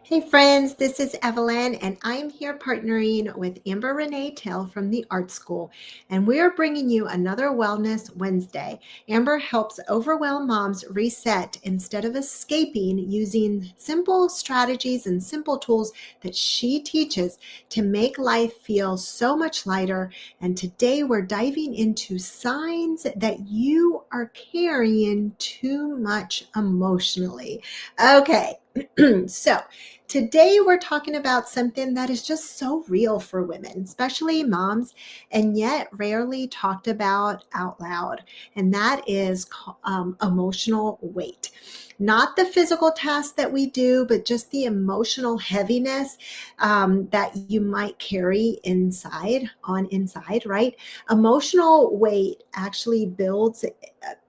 Hey friends, this is Evelyn, and I'm here partnering with Amber Renee Till from the ART Skool, and we are bringing you another Wellness Wednesday. Amber helps overwhelmed moms reset instead of escaping using simple strategies and simple tools that she teaches to make life feel so much lighter. And today we're diving into signs that you are carrying too much emotionally. Okay, so today, we're talking about something that is just so real for women, especially moms, and yet rarely talked about out loud. And that is emotional weight. Not the physical tasks that we do, but just the emotional heaviness that you might carry inside, right? Emotional weight actually builds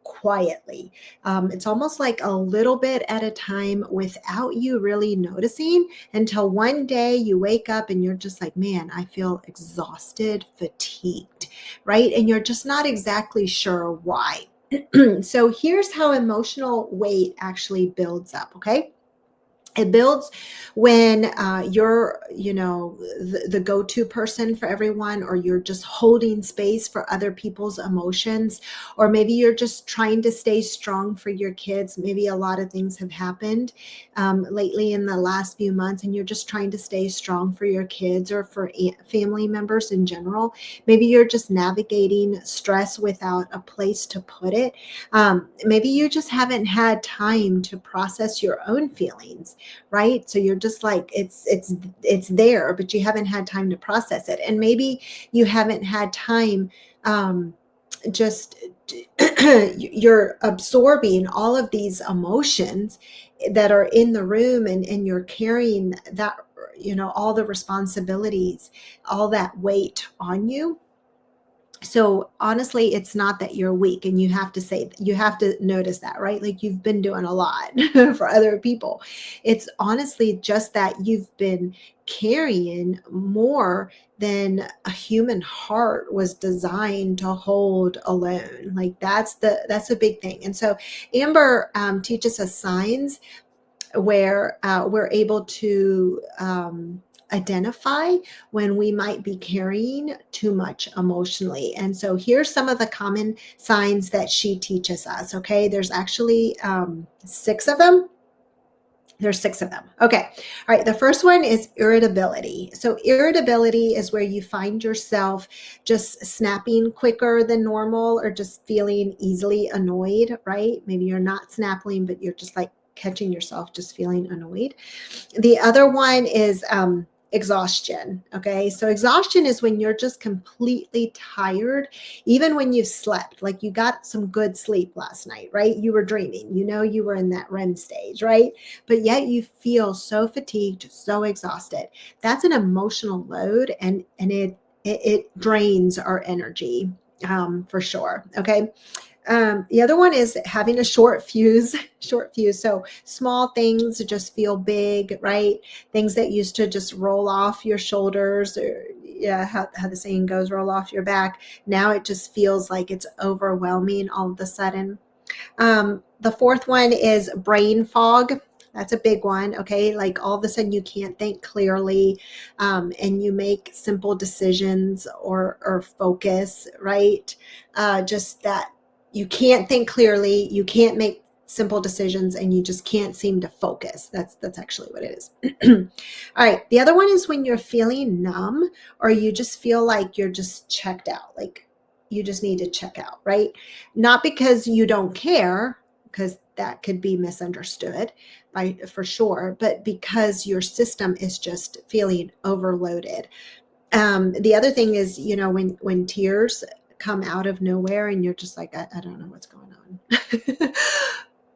quietly. It's almost like a little bit at a time without you really noticing until one day you wake up and you're just like, man, I feel exhausted, fatigued, right? And you're just not exactly sure why. So here's how emotional weight actually builds up, okay? It builds when you're, the go-to person for everyone, or you're just holding space for other people's emotions, or maybe you're just trying to stay strong for your kids. Maybe a lot of things have happened lately in the last few months, and you're just trying to stay strong for your kids or for family members in general. Maybe you're just navigating stress without a place to put it. Maybe you just haven't had time to process your own feelings, right? So you're just like, it's there, but you haven't had time to process it. And maybe you haven't had time, just you're absorbing all of these emotions that are in the room, and you're carrying that, all the responsibilities, all that weight on you. So honestly, it's not that you're weak, and you have to notice that, right? Like, you've been doing a lot for other people. It's honestly just that you've been carrying more than a human heart was designed to hold alone. Like, that's a big thing. And so Amber teaches us signs where we're able to identify when we might be carrying too much emotionally. And so here's some of the common signs that she teaches us. Okay, there's actually six of them. There's six of them. Okay. All right. The first one is irritability. So irritability is where you find yourself just snapping quicker than normal, or just feeling easily annoyed, right? Maybe you're not snapping, but you're just like catching yourself just feeling annoyed. The other one is exhaustion. Okay. So exhaustion is when you're just completely tired, even when you've slept, like you got some good sleep last night, right? You were dreaming, you were in that REM stage, right? But yet you feel so fatigued, so exhausted. That's an emotional load, and it drains our energy, for sure. Okay. The other one is having a short fuse, short fuse. So small things just feel big, right? Things that used to just roll off your shoulders, or yeah, how the saying goes, roll off your back. Now it just feels like it's overwhelming all of a sudden. The fourth one is brain fog. That's a big one. Okay. Like, all of a sudden you can't think clearly, and you make simple decisions, or focus, right? Just that you can't think clearly, you can't make simple decisions, and you just can't seem to focus. That's actually what it is. All right. The other one is when you're feeling numb, or you just feel like you're just checked out, like you just need to check out, right? Not because you don't care, because that could be misunderstood for sure, but because your system is just feeling overloaded. The other thing is, when tears come out of nowhere, and you're just like, I don't know what's going on.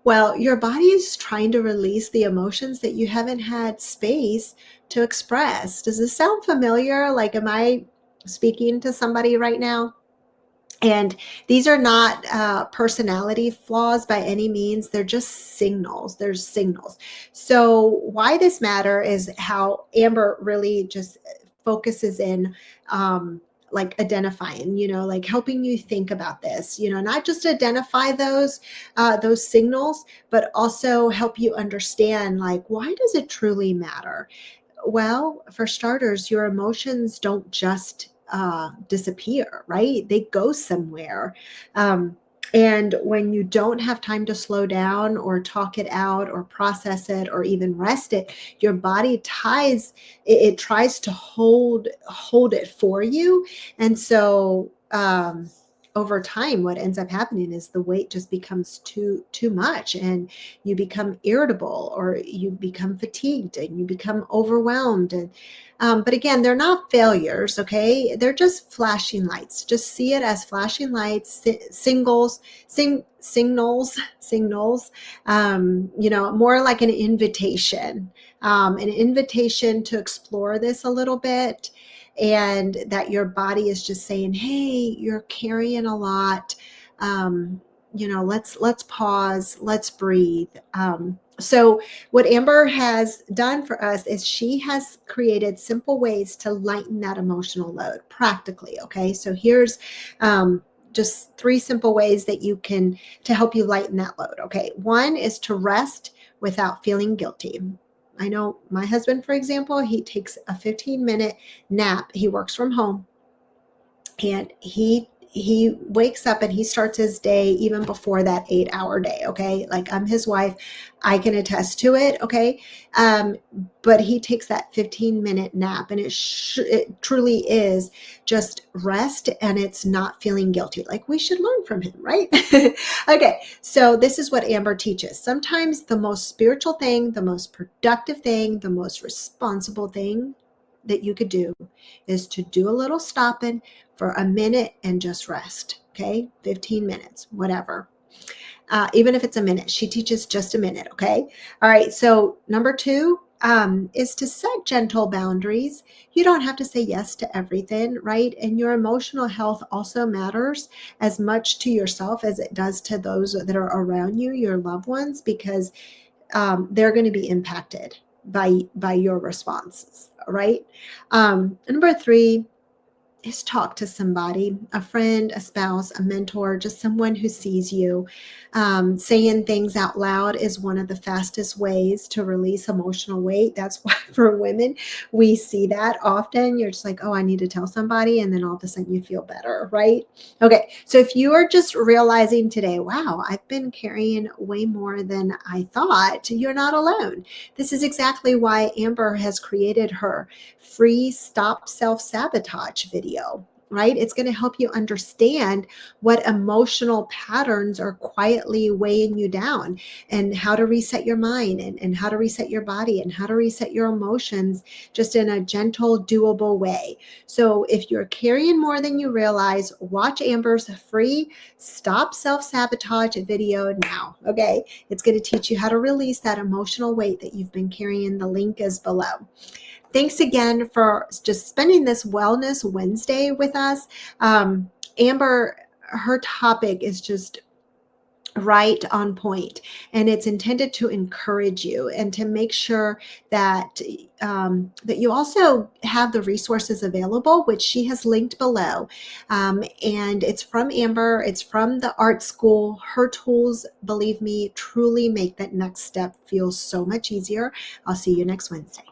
Well, your body is trying to release the emotions that you haven't had space to express. Does this sound familiar? Like, am I speaking to somebody right now? And these are not personality flaws by any means. They're just signals. There's signals. So why this matter is how Amber really just focuses in like identifying, like helping you think about this, not just identify those signals, but also help you understand, like, why does it truly matter? Well, for starters, your emotions don't just disappear, right? They go somewhere. And when you don't have time to slow down or talk it out or process it or even rest it, your body it tries to hold it for you. And so over time, what ends up happening is the weight just becomes too much, and you become irritable, or you become fatigued, and you become overwhelmed. And but again, they're not failures, okay? They're just flashing lights. Just see it as flashing lights, signals. More like an invitation to explore this a little bit, and that your body is just saying, hey, you're carrying a lot. Let's pause, let's breathe. So what Amber has done for us is she has created simple ways to lighten that emotional load practically. Okay, so here's just 3 simple ways that you can to help you lighten that load. Okay, one is to rest without feeling guilty. I know my husband, for example, he takes a 15-minute nap. He works from home, and he wakes up and he starts his day even before that 8-hour day. Okay, like, I'm his wife, I can attest to it. Okay, but he takes that 15-minute nap, and it truly is just rest, and it's not feeling guilty. Like, we should learn from him, right? Okay, so this is what Amber teaches. Sometimes the most spiritual thing, the most productive thing, the most responsible thing that you could do is to do a little stopping for a minute and just rest. Okay, 15 minutes, whatever. Even if it's a minute, she teaches just a minute. Okay, all right. So number 2 is to set gentle boundaries. You don't have to say yes to everything, right? And your emotional health also matters as much to yourself as it does to those that are around you, your loved ones, because they're going to be impacted by your responses, right? Number 3 is talk to somebody, a friend, a spouse, a mentor, just someone who sees you. Saying things out loud is one of the fastest ways to release emotional weight. That's why for women, we see that often. You're just like, oh, I need to tell somebody. And then all of a sudden you feel better, right? Okay. So if you are just realizing today, wow, I've been carrying way more than I thought, you're not alone. This is exactly why Amber has created her free Stop Self-Sabotage video, right? It's going to help you understand what emotional patterns are quietly weighing you down, and how to reset your mind, and how to reset your body, and how to reset your emotions just in a gentle, doable way. So if you're carrying more than you realize, watch Amber's free Stop Self-Sabotage video now. Okay, it's going to teach you how to release that emotional weight that you've been carrying. The link is below. Thanks again for just spending this Wellness Wednesday with us. Amber, her topic is just right on point, and it's intended to encourage you and to make sure that that you also have the resources available, which she has linked below. And it's from Amber, it's from the ART Skool. Her tools, believe me, truly make that next step feel so much easier. I'll see you next Wednesday.